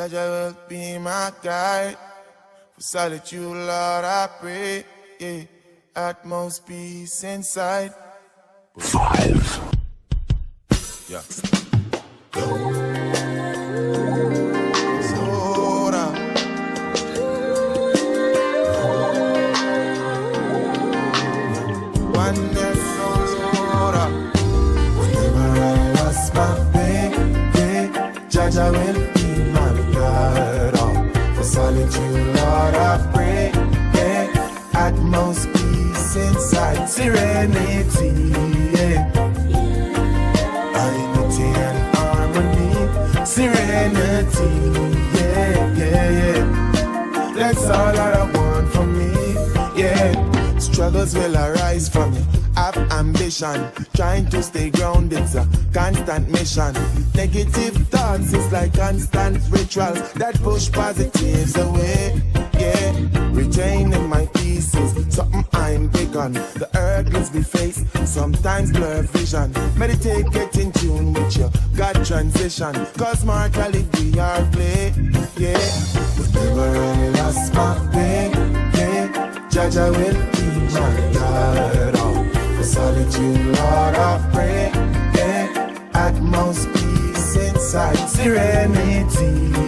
Jaja will be my guide. For solitude, Lord, I pray. Yeah, utmost peace inside. 5. Yeah. Soda. One day, soda. Whenever I lost my baby, Jaja will be my guide. Oh, for solitude, Lord, I pray. Yeah, utmost peace inside. Serenity. Yeah. And harmony, serenity, yeah. That's all that I want from me, yeah. Struggles will arise from me. Have ambition, trying to stay grounded's a constant mission. Negative thoughts is like constant rituals that push positives away, yeah. Retaining my pieces, something I'm big on. The hurdles we face sometimes blur vision. Meditate, get in tune with your God transition. Cause mortality we are play, yeah. Whenever I lost my pain, yeah, Jaja will be my God. Oh, for solitude, Lord, I pray, yeah. Utmost peace inside, serenity.